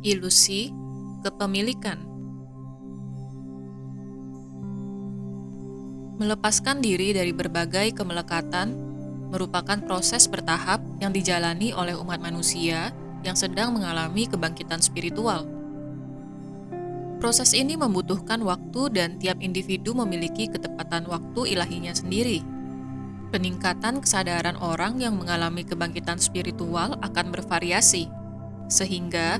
Ilusi kepemilikan. Melepaskan diri dari berbagai kemelekatan merupakan proses bertahap yang dijalani oleh umat manusia yang sedang mengalami kebangkitan spiritual. Proses ini membutuhkan waktu dan tiap individu memiliki ketepatan waktu ilahinya sendiri. Peningkatan kesadaran orang yang mengalami kebangkitan spiritual akan bervariasi, sehingga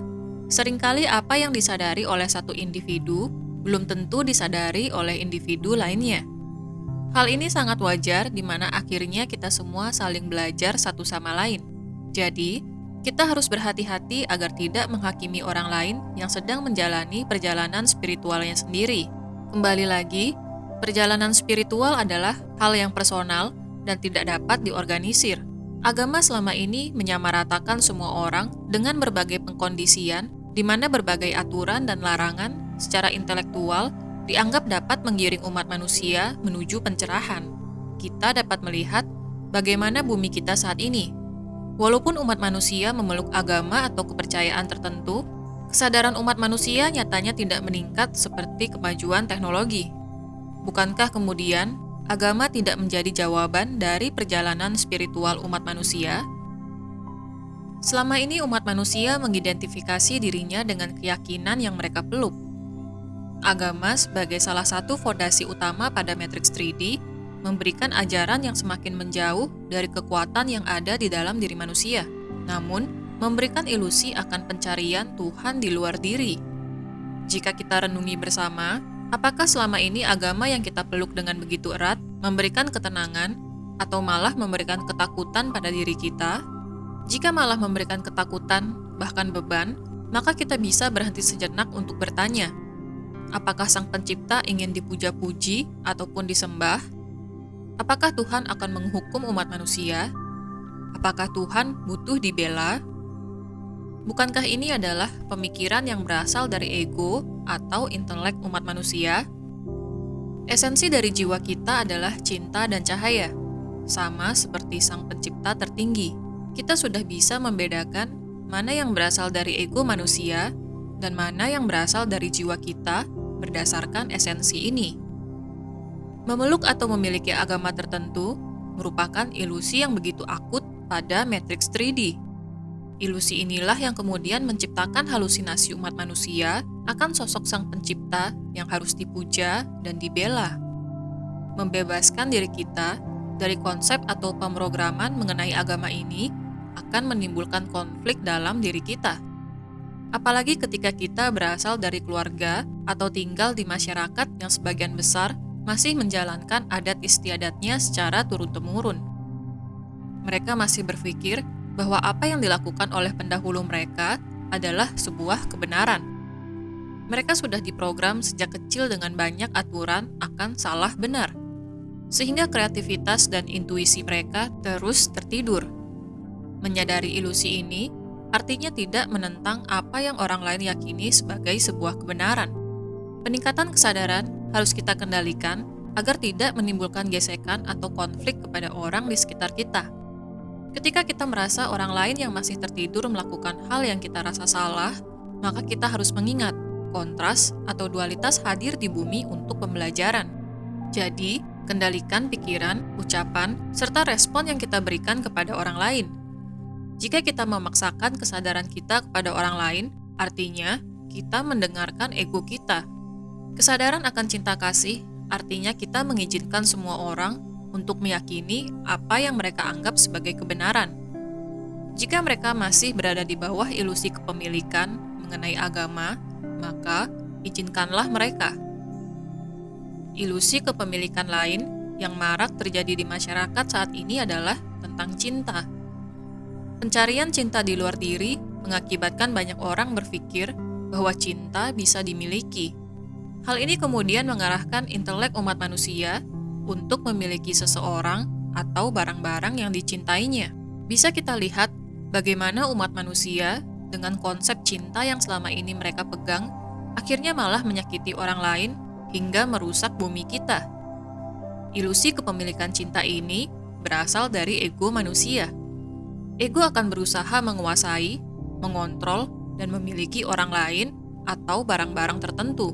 seringkali apa yang disadari oleh satu individu belum tentu disadari oleh individu lainnya. Hal ini sangat wajar di mana akhirnya kita semua saling belajar satu sama lain. Jadi, kita harus berhati-hati agar tidak menghakimi orang lain yang sedang menjalani perjalanan spiritualnya sendiri. Kembali lagi, perjalanan spiritual adalah hal yang personal dan tidak dapat diorganisir. Agama selama ini menyamaratakan semua orang dengan berbagai pengkondisian di mana berbagai aturan dan larangan secara intelektual dianggap dapat menggiring umat manusia menuju pencerahan. Kita dapat melihat bagaimana bumi kita saat ini. Walaupun umat manusia memeluk agama atau kepercayaan tertentu, kesadaran umat manusia nyatanya tidak meningkat seperti kemajuan teknologi. Bukankah kemudian agama tidak menjadi jawaban dari perjalanan spiritual umat manusia? Selama ini umat manusia mengidentifikasi dirinya dengan keyakinan yang mereka peluk. Agama sebagai salah satu fondasi utama pada matriks 3D memberikan ajaran yang semakin menjauh dari kekuatan yang ada di dalam diri manusia, namun memberikan ilusi akan pencarian Tuhan di luar diri. Jika kita renungi bersama, apakah selama ini agama yang kita peluk dengan begitu erat memberikan ketenangan atau malah memberikan ketakutan pada diri kita? Jika malah memberikan ketakutan, bahkan beban, maka kita bisa berhenti sejenak untuk bertanya, apakah Sang Pencipta ingin dipuja-puji ataupun disembah? Apakah Tuhan akan menghukum umat manusia? Apakah Tuhan butuh dibela? Bukankah ini adalah pemikiran yang berasal dari ego atau intelek umat manusia? Esensi dari jiwa kita adalah cinta dan cahaya, sama seperti Sang Pencipta tertinggi. Kita sudah bisa membedakan mana yang berasal dari ego manusia dan mana yang berasal dari jiwa kita berdasarkan esensi ini. Memeluk atau memiliki agama tertentu merupakan ilusi yang begitu akut pada matriks 3D. Ilusi inilah yang kemudian menciptakan halusinasi umat manusia akan sosok Sang Pencipta yang harus dipuja dan dibela. Membebaskan diri kita dari konsep atau pemrograman mengenai agama ini akan menimbulkan konflik dalam diri kita. Apalagi ketika kita berasal dari keluarga atau tinggal di masyarakat yang sebagian besar masih menjalankan adat istiadatnya secara turun-temurun. Mereka masih berpikir bahwa apa yang dilakukan oleh pendahulu mereka adalah sebuah kebenaran. Mereka sudah diprogram sejak kecil dengan banyak aturan akan salah benar, sehingga kreativitas dan intuisi mereka terus tertidur. Menyadari ilusi ini artinya tidak menentang apa yang orang lain yakini sebagai sebuah kebenaran. Peningkatan kesadaran harus kita kendalikan agar tidak menimbulkan gesekan atau konflik kepada orang di sekitar kita. Ketika kita merasa orang lain yang masih tertidur melakukan hal yang kita rasa salah, maka kita harus mengingat kontras atau dualitas hadir di bumi untuk pembelajaran. Jadi, kendalikan pikiran, ucapan, serta respon yang kita berikan kepada orang lain. Jika kita memaksakan kesadaran kita kepada orang lain, artinya kita mendengarkan ego kita. Kesadaran akan cinta kasih artinya kita mengizinkan semua orang untuk meyakini apa yang mereka anggap sebagai kebenaran. Jika mereka masih berada di bawah ilusi kepemilikan mengenai agama, maka izinkanlah mereka. Ilusi kepemilikan lain yang marak terjadi di masyarakat saat ini adalah tentang cinta. Pencarian cinta di luar diri mengakibatkan banyak orang berpikir bahwa cinta bisa dimiliki. Hal ini kemudian mengarahkan intelek umat manusia untuk memiliki seseorang atau barang-barang yang dicintainya. Bisa kita lihat bagaimana umat manusia dengan konsep cinta yang selama ini mereka pegang, akhirnya malah menyakiti orang lain hingga merusak bumi kita. Ilusi kepemilikan cinta ini berasal dari ego manusia. Ego akan berusaha menguasai, mengontrol, dan memiliki orang lain atau barang-barang tertentu.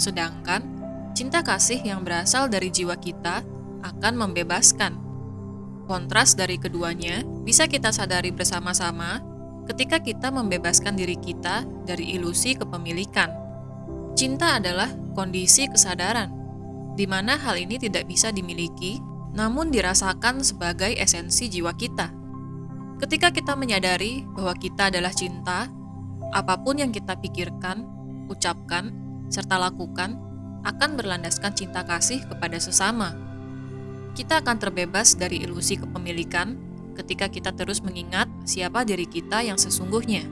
Sedangkan cinta kasih yang berasal dari jiwa kita akan membebaskan. Kontras dari keduanya bisa kita sadari bersama-sama ketika kita membebaskan diri kita dari ilusi kepemilikan. Cinta adalah kondisi kesadaran, di mana hal ini tidak bisa dimiliki, namun dirasakan sebagai esensi jiwa kita. Ketika kita menyadari bahwa kita adalah cinta, apapun yang kita pikirkan, ucapkan, serta lakukan akan berlandaskan cinta kasih kepada sesama. Kita akan terbebas dari ilusi kepemilikan ketika kita terus mengingat siapa diri kita yang sesungguhnya.